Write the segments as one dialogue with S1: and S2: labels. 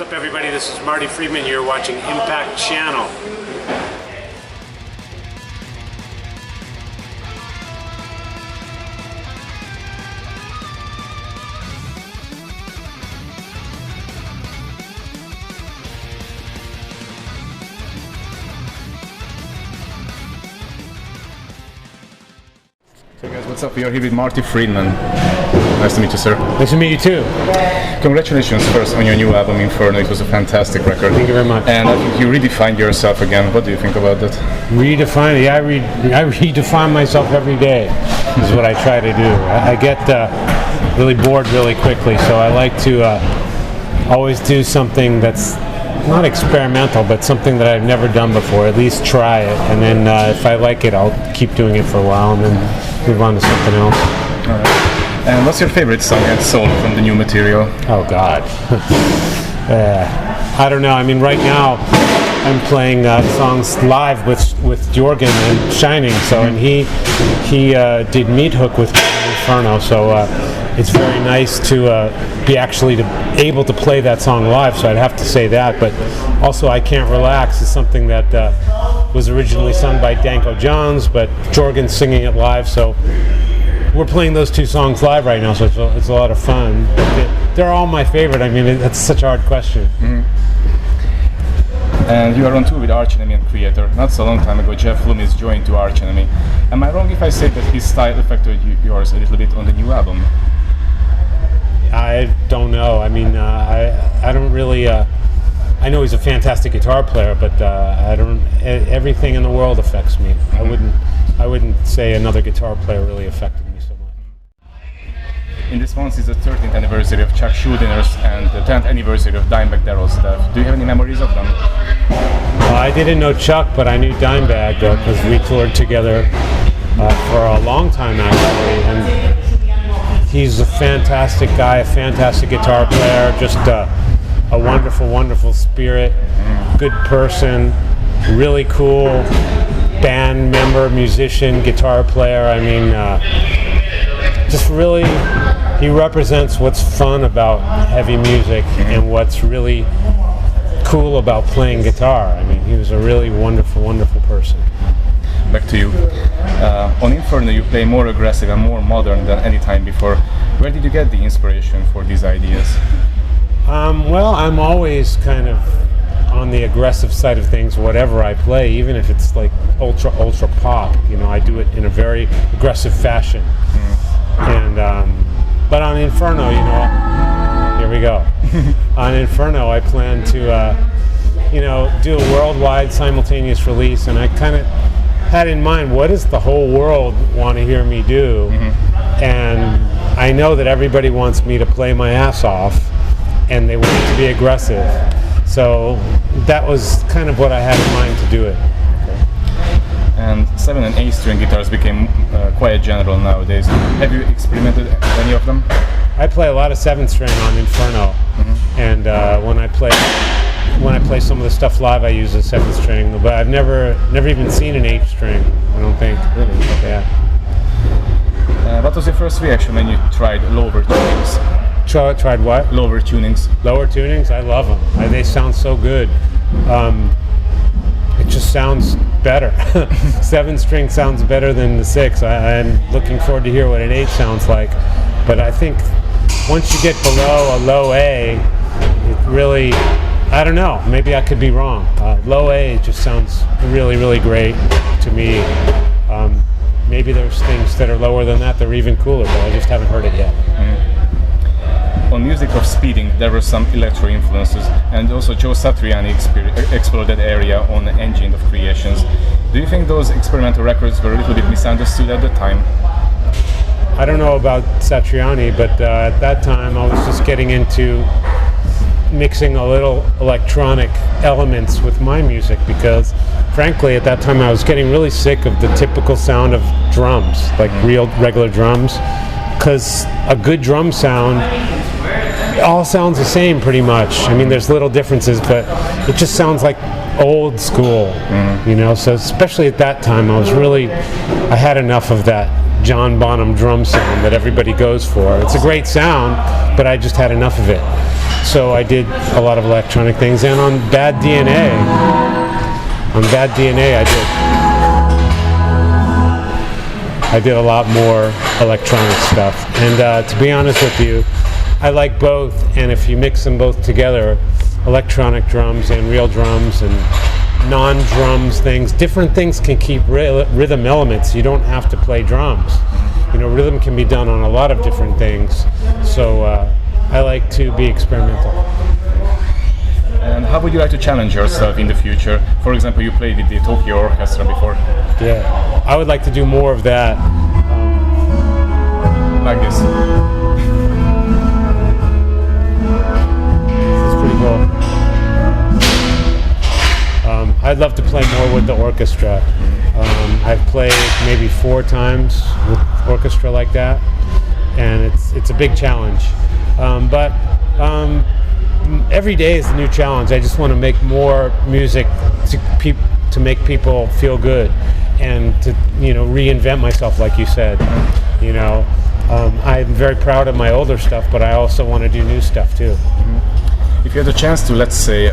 S1: What's up, everybody? This is Marty Friedman. You're watching Impact Channel.
S2: Hey guys, what's up? We are here with Marty Friedman. Nice to meet you, sir.
S1: Nice to meet you too.
S2: Congratulations first on your new album, Inferno. It was a fantastic record.
S1: Thank you very much.
S2: And I think you redefined yourself again. What do you think about that?
S1: Redefine? Yeah, I redefine myself every day is what I try to do. I get really bored really quickly, so I like to always do something that's not experimental, but something that I've never done before. At least try it, and then if I like it, I'll keep doing it for a while, and then move on to something else.
S2: All right. And what's your favorite song and solo from the new material?
S1: Oh God, I don't know. I mean, right now I'm playing songs live with Jorgen and Shining. So, and he did Meat Hook with Inferno. So it's very nice to be actually able to play that song live. So I'd have to say that. But also, I Can't Relax is something that was originally sung by Danko Jones, but Jorgen's singing it live. So we're playing those two songs live right now, so it's a lot of fun. They're all my favorite. I mean, that's such a hard question.
S2: Mm-hmm. And you are on tour with Arch Enemy and Creator. Not so long time ago, Jeff Loomis joined to Arch Enemy. Am I wrong if I say that his style affected yours a little bit on the new album?
S1: I don't know. I mean, I don't really. I know he's a fantastic guitar player, but I don't. Everything in the world affects me. Mm-hmm. I wouldn't say another guitar player really affected me so much.
S2: In this month is the 13th anniversary of Chuck Schuldiners and the 10th anniversary of Dimebag Darrell's death. Do you have any memories of them?
S1: I didn't know Chuck, but I knew Dimebag because we toured together for a long time actually. And he's a fantastic guy, a fantastic guitar player, just a wonderful, wonderful spirit, good person, really cool band member, musician, guitar player. I mean, just really, he represents what's fun about heavy music and what's really cool about playing guitar. I mean, he was a really wonderful, wonderful person.
S2: Back to you. On Inferno, you play more aggressive and more modern than any time before. Where did you get the inspiration for these ideas?
S1: Well, I'm always kind of on the aggressive side of things, whatever I play, even if it's like ultra pop, you know, I do it in a very aggressive fashion. And but on Inferno, you know, here we go. On Inferno, I plan to you know, do a worldwide simultaneous release, and I kind of had in mind, what does the whole world want to hear me do? And I know that everybody wants me to play my ass off, and they want it to be aggressive. So that was kind of what I had in mind to do it.
S2: Okay. And 7 and 8 string guitars became quite general nowadays. Have you experimented any of them?
S1: I play a lot of 7 string on Inferno, and when I play some of the stuff live, I use a 7 string. But I've never even seen an 8 string. I don't think.
S2: Really? Okay.
S1: Yeah.
S2: What was your first reaction when you tried lower tunings?
S1: Tried what?
S2: Lower tunings.
S1: Lower tunings? I love them. They sound so good. It just sounds better. 7 string sounds better than the 6. I'm looking forward to hear what an 8 sounds like. But I think once you get below a low A, it really, I don't know, maybe I could be wrong. Low A just sounds really, really great to me. Maybe there's things that are lower than that are even cooler, but I just haven't heard it yet.
S2: On Music of Speeding, there were some electro influences, and also Joe Satriani explored that area on Engine of Creations. Do you think those experimental records were a little bit misunderstood at the time?
S1: I don't know about Satriani, but at that time I was just getting into mixing a little electronic elements with my music, because frankly at that time I was getting really sick of the typical sound of drums, like real regular drums, because a good drum sound, it all sounds the same pretty much. I mean, there's little differences, but it just sounds like old school, you know. So especially at that time, I had enough of that John Bonham drum sound that everybody goes for. It's a great sound, but I just had enough of it. So I did a lot of electronic things, and on Bad DNA, I did a lot more electronic stuff. And to be honest with you, I like both, and if you mix them both together, electronic drums and real drums and non-drums things, different things can keep rhythm elements. You don't have to play drums. You know, rhythm can be done on a lot of different things. So I like to be experimental.
S2: And how would you like to challenge yourself in the future? For example, you played with the Tokyo Orchestra before.
S1: Yeah, I would like to do more of that.
S2: Like this.
S1: It's pretty cool. I'd love to play more with the orchestra. I've played maybe 4 times with orchestra like that, and it's a big challenge. But every day is a new challenge. I just want to make more music to make people feel good, and to reinvent myself, like you said. I'm very proud of my older stuff, but I also want to do new stuff too.
S2: Mm-hmm. If you had a chance to, let's say,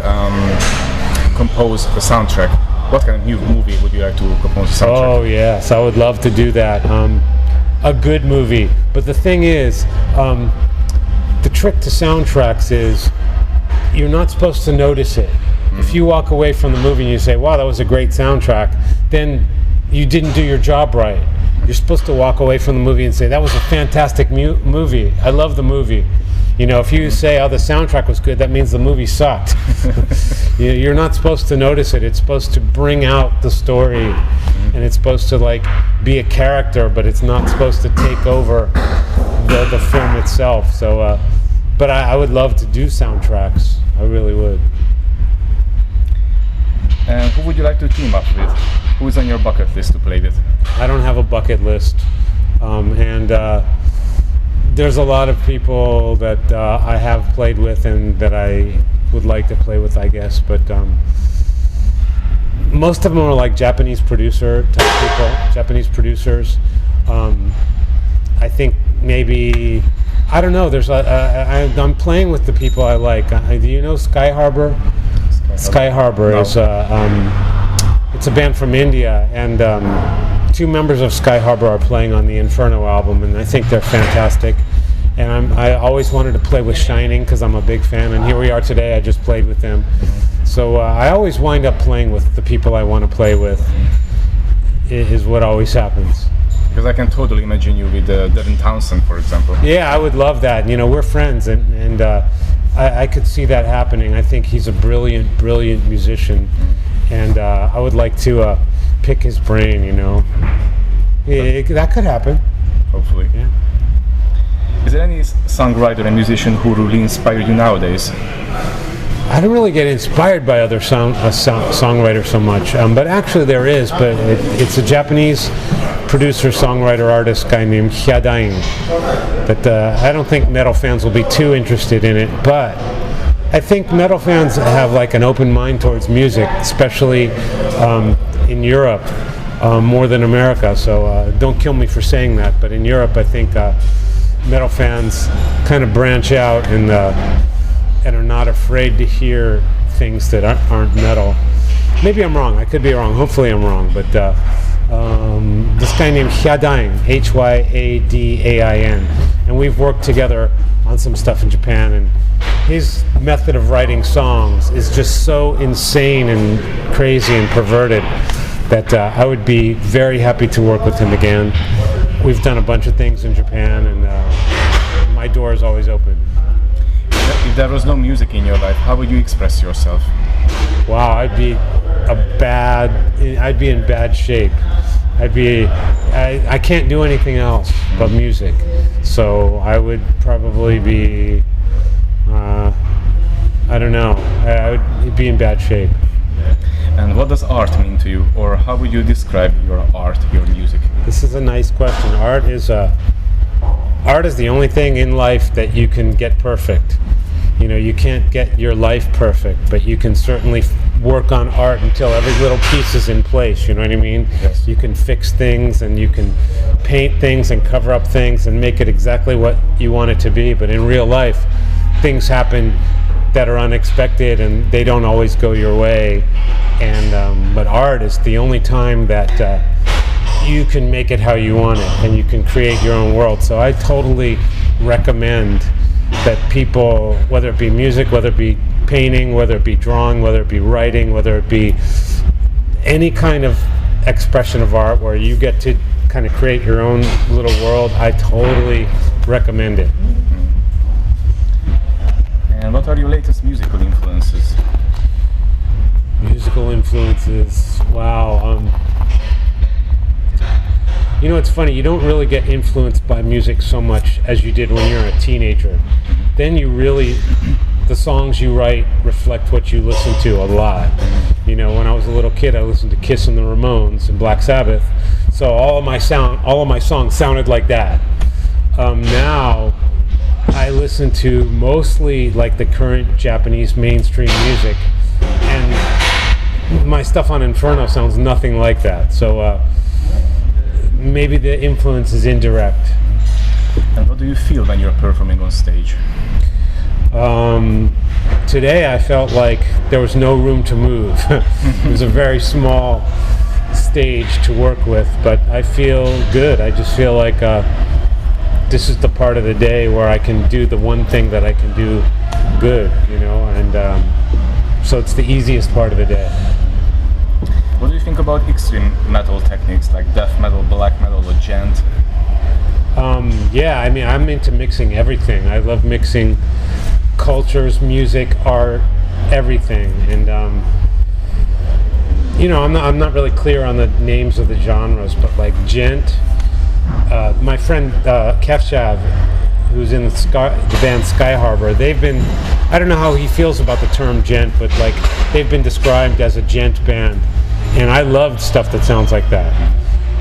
S2: compose a soundtrack, what kind of new movie would you like to compose a soundtrack?
S1: Oh yes, I would love to do that. A good movie. But the thing is, the trick to soundtracks is you're not supposed to notice it. If you walk away from the movie and you say, wow, that was a great soundtrack, then you didn't do your job right. You're supposed to walk away from the movie and say, that was a fantastic movie. I love the movie. If you say, oh, the soundtrack was good, that means the movie sucked. You're not supposed to notice it. It's supposed to bring out the story, and it's supposed to be a character, but it's not supposed to take over the film itself. So, but I would love to do soundtracks. I really would.
S2: And who would you like to team up with? Who is on your bucket list to play with?
S1: I don't have a bucket list, and there's a lot of people that I have played with and that I would like to play with, I guess. But most of them are like Japanese producer type people, Japanese producers. I think maybe, I don't know. I'm playing with the people I like. Do you know Sky Harbor? Sky Harbor
S2: No.
S1: is it's a band from India, and 2 members of Sky Harbor are playing on the Inferno album, and I think they're fantastic. And I always wanted to play with Shining because I'm a big fan, and here we are today. I just played with them. So I always wind up playing with the people I want to play with. Is what always happens.
S2: Because I can totally imagine you with Devin Townsend, for example.
S1: Yeah, I would love that. We're friends, and I could see that happening. I think he's a brilliant, brilliant musician, and I would like to pick his brain. That could happen.
S2: Hopefully.
S1: Yeah.
S2: Is there any songwriter and musician who really inspire you nowadays?
S1: I don't really get inspired by other songwriters so much, but actually there is. But it's a Japanese producer, songwriter, artist guy named Hyadain. But I don't think metal fans will be too interested in it. But I think metal fans have an open mind towards music, especially in Europe, more than America. So don't kill me for saying that. But in Europe, I think metal fans kind of branch out and are not afraid to hear things that aren't metal. Maybe I'm wrong. I could be wrong. Hopefully I'm wrong. But this guy named Hyadain, Hyadain, and we've worked together on some stuff in Japan, and his method of writing songs is just so insane and crazy and perverted that I would be very happy to work with him again. We've done a bunch of things in Japan, and my door is always open.
S2: If there was no music in your life, how would you express yourself?
S1: Wow, I'd be in bad shape. I can't do anything else but music. So I would probably be, I don't know, I would be in bad shape.
S2: And what does art mean to you, or how would you describe your art, your music?
S1: This is a nice question. Art is the only thing in life that you can get perfect. You can't get your life perfect, but you can certainly work on art until every little piece is in place. You know what I mean?
S2: Yes.
S1: You can fix things, and you can paint things and cover up things and make it exactly what you want it to be. But in real life, things happen that are unexpected, and they don't always go your way. And but art is the only time that you can make it how you want it, and you can create your own world. So I totally recommend that people, whether it be music, whether it be painting, whether it be drawing, whether it be writing, whether it be any kind of expression of art where you get to kind of create your own little world, I totally recommend it.
S2: And what are your latest musical influences?
S1: Musical influences, wow. You know, it's funny, you don't really get influenced by music so much as you did when you're a teenager. Then you really, the songs you write reflect what you listen to a lot. You know, when I was a little kid, I listened to Kiss and the Ramones and Black Sabbath. So all of my songs sounded like that. Now, I listen to mostly like the current Japanese mainstream music, and my stuff on Inferno sounds nothing like that. So maybe the influence is indirect.
S2: And what do you feel when you're performing on stage?
S1: Today I felt like there was no room to move. It was a very small stage to work with, but I feel good. I just feel like this is the part of the day where I can do the one thing that I can do good, you know, and so it's the easiest part of the day.
S2: What do you think about extreme metal techniques like death metal, black metal, or gent?
S1: Yeah, I mean, I'm into mixing everything. I love mixing cultures, music, art, everything, and you know, I'm not really clear on the names of the genres, but like gent. My friend Kefshav, who's in the band Sky Harbor, they've been, I don't know how he feels about the term gent, but like they've been described as a gent band, and I love stuff that sounds like that.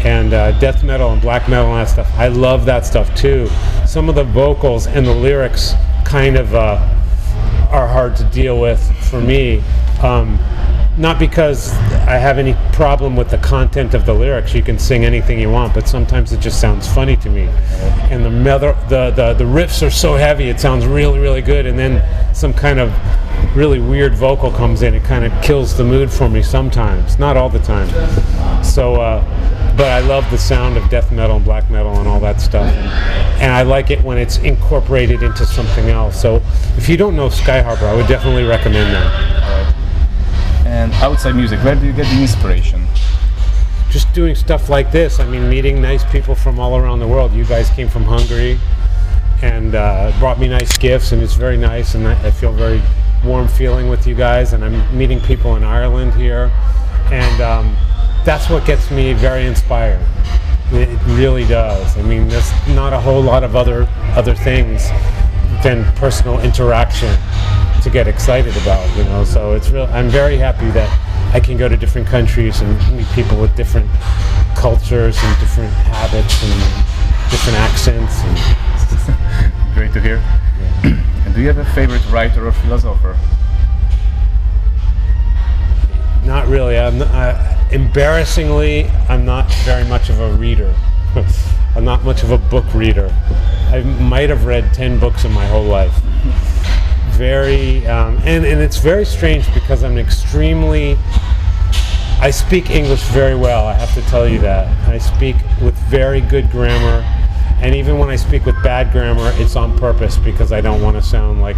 S1: And death metal and black metal and that stuff, I love that stuff too. Some of the vocals and the lyrics kind of are hard to deal with for me. Not because I have any problem with the content of the lyrics. You can sing anything you want, but sometimes it just sounds funny to me. And the riffs are so heavy, it sounds really, really good, and then some kind of really weird vocal comes in. It kind of kills the mood for me sometimes, not all the time. So, but I love the sound of death metal and black metal and all that stuff, and I like it when it's incorporated into something else. So, if you don't know Sky Harbor, I would definitely recommend that.
S2: And outside music, where do you get the inspiration?
S1: Just doing stuff like this. I mean, meeting nice people from all around the world. You guys came from Hungary and brought me nice gifts, and it's very nice, and I feel very warm feeling with you guys. And I'm meeting people in Ireland here, and that's what gets me very inspired. It really does. I mean, there's not a whole lot of other things than personal interaction to get excited about, you know. So it's real. I'm very happy that I can go to different countries and meet people with different cultures and different habits and different accents. And
S2: great to hear.
S1: Yeah.
S2: And do you have a favorite writer or philosopher?
S1: Not really. Embarrassingly, I'm not very much of a reader. I'm not much of a book reader. I might have read 10 books in my whole life. And it's very strange because I speak English very well, I have to tell you that. I speak with very good grammar, and even when I speak with bad grammar, it's on purpose because I don't want to sound like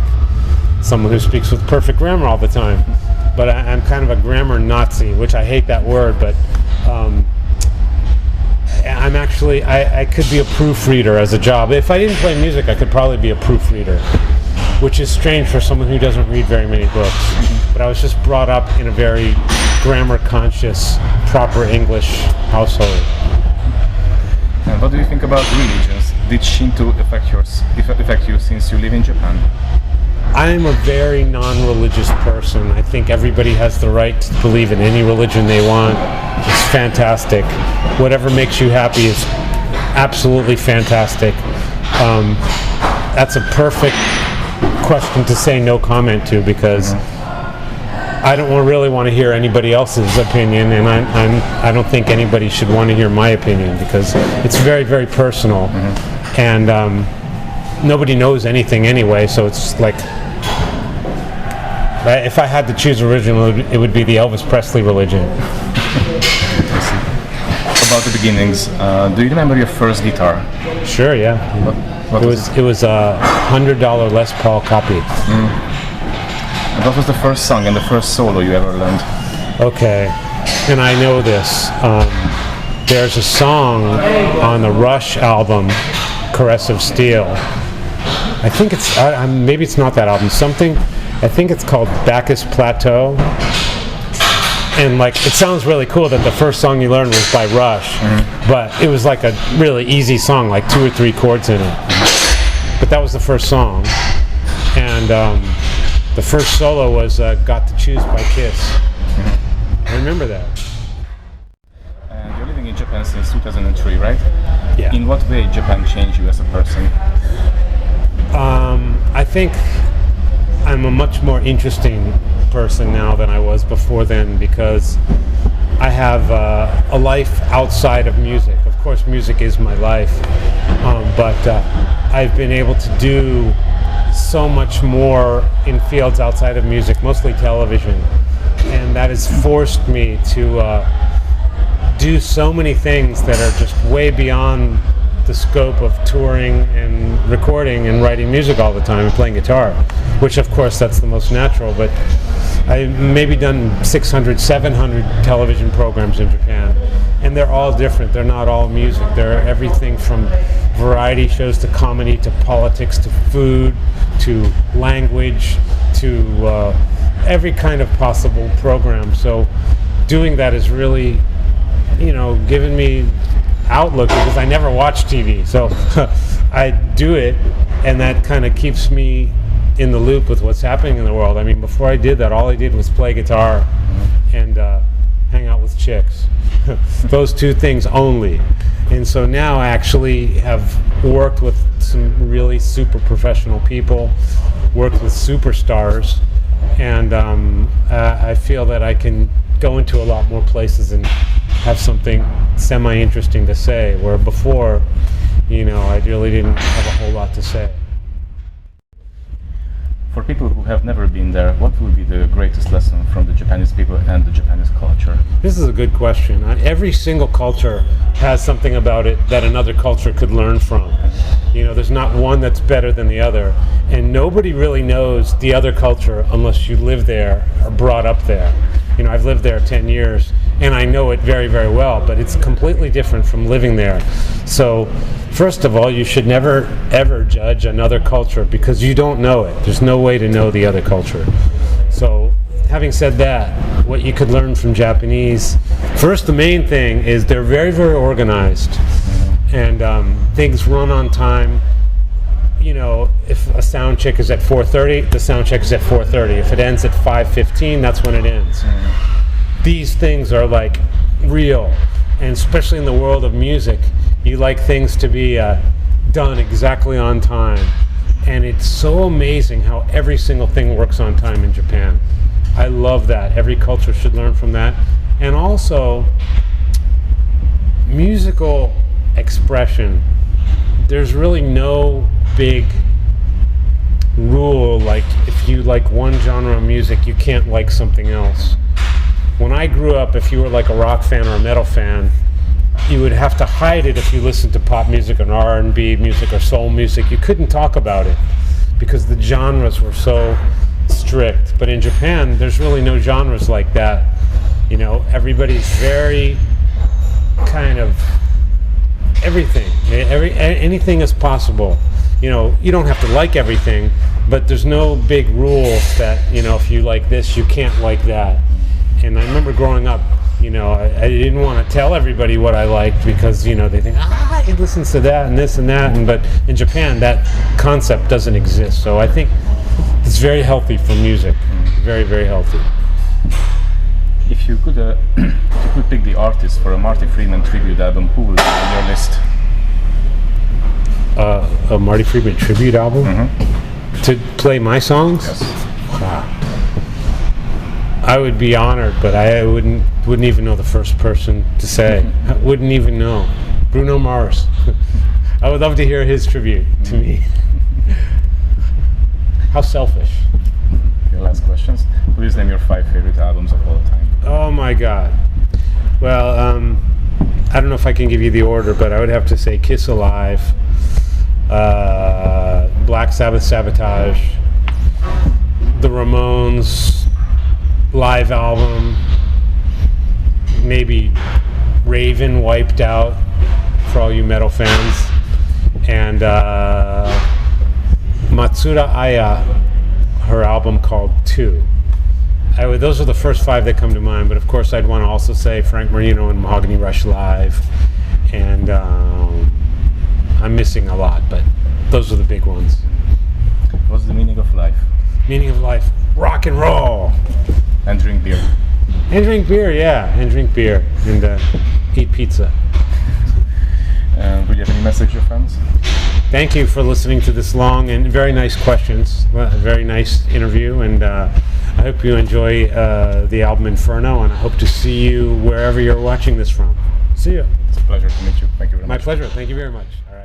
S1: someone who speaks with perfect grammar all the time. But I'm kind of a grammar Nazi, which I hate that word, but I'm actually, I could be a proofreader as a job. If I didn't play music, I could probably be a proofreader, which is strange for someone who doesn't read very many books. But I was just brought up in a very grammar-conscious, proper English household.
S2: And what do you think about religions? Did Shinto affect you since you live in Japan?
S1: I'm a very non-religious person. I think everybody has the right to believe in any religion they want. It's fantastic. Whatever makes you happy is absolutely fantastic. That's a perfect question to say no comment to, because I don't really want to hear anybody else's opinion, and I don't think anybody should want to hear my opinion, because it's very, very personal, and nobody knows anything anyway, so it's like But if I had to choose original, it would be the Elvis Presley religion.
S2: About the beginnings, do you remember your first guitar?
S1: Sure, yeah.
S2: What
S1: It was a $100 Les Paul copy.
S2: And what was the first song and the first solo you ever learned?
S1: Okay, and I know this. There's a song on the Rush album, Caress of Steel. I think it's, maybe it's not that album, I think it's called Bacchus Plateau. And like, it sounds really cool that the first song you learned was by Rush, but it was like a really easy song, like 2 or 3 chords in it. But that was the first song. And the first solo was Got to Choose by Kiss. I remember that.
S2: And you're living in Japan since 2003, right?
S1: Yeah.
S2: In what way Japan changed you as a person?
S1: I think I'm a much more interesting person now than I was before then, because I have a life outside of music. Of course, music is my life, but I've been able to do so much more in fields outside of music, mostly television, and that has forced me to do so many things that are just way beyond the scope of touring and recording and writing music all the time and playing guitar, which of course that's the most natural, but I've maybe done 600, 700 television programs in Japan, and they're all different. They're not all music. They're everything from variety shows to comedy to politics to food to language to every kind of possible program. So doing that is really, given me outlook, because I never watch TV. So I do it, and that kind of keeps me in the loop with what's happening in the world. I mean, before I did that, all I did was play guitar and hang out with chicks. Those 2 things only. And so now I actually have worked with some really super professional people, worked with superstars, and I feel that I can go into a lot more places and have something semi-interesting to say, where before, I really didn't have a whole lot to say.
S2: For people who have never been there, what would be the greatest lesson from the Japanese people and the Japanese culture?
S1: This is a good question. Every single culture has something about it that another culture could learn from. There's not one that's better than the other, and nobody really knows the other culture unless you live there or brought up there. I've lived there 10 years, and I know it very, very well, but it's completely different from living there. So, first of all, you should never, ever judge another culture, because you don't know it. There's no way to know the other culture. So, having said that, what you could learn from Japanese, first, the main thing is they're very, very organized, and things run on time. If a sound check is at 4:30, the sound check is at 4:30. If it ends at 5:15, that's when it ends. These things are like real, and especially in the world of music, you like things to be done exactly on time. And it's so amazing how every single thing works on time in Japan. I love that. Every culture should learn from that. And also, musical expression. There's really no big rule, like if you like one genre of music, you can't like something else. When I grew up, if you were like a rock fan or a metal fan, you would have to hide it if you listened to pop music or R&B music or soul music. You couldn't talk about it because the genres were so strict. But in Japan, there's really no genres like that. Everybody's very kind of everything. Anything is possible. You don't have to like everything, but there's no big rules that, if you like this, you can't like that. And I remember growing up, I didn't want to tell everybody what I liked because, they think, he listens to that and this and that. But in Japan, that concept doesn't exist. So I think it's very healthy for music. Very, very healthy.
S2: If you could pick the artist for a Marty Friedman tribute album, who would be on your list?
S1: A Marty Friedman tribute album? To play my songs?
S2: Yes.
S1: I would be honored, but I wouldn't even know the first person to say. I wouldn't even know. Bruno Mars. I would love to hear his tribute to me. How selfish.
S2: last questions. Please name your 5 favorite albums of all time.
S1: Oh my God. Well, I don't know if I can give you the order, but I would have to say Kiss Alive, Black Sabbath Sabotage, the Ramones live album, maybe Raven Wiped Out for all you metal fans, and Matsuda Aya, her album called 2. Those are the first 5 that come to mind, but of course I'd want to also say Frank Marino and Mahogany Rush live, and I'm missing a lot, but those are the big ones.
S2: What's the meaning of life?
S1: Meaning of life, rock and roll.
S2: And drink beer.
S1: And drink beer, yeah, and drink beer, and eat pizza.
S2: Would you have any message to your fans?
S1: Thank you for listening to this long and very nice questions. A very nice interview, and I hope you enjoy the album Inferno, and I hope to see you wherever you're watching this from. See you.
S2: It's a pleasure to meet you. Thank you very much.
S1: My pleasure. Thank you very much. All right.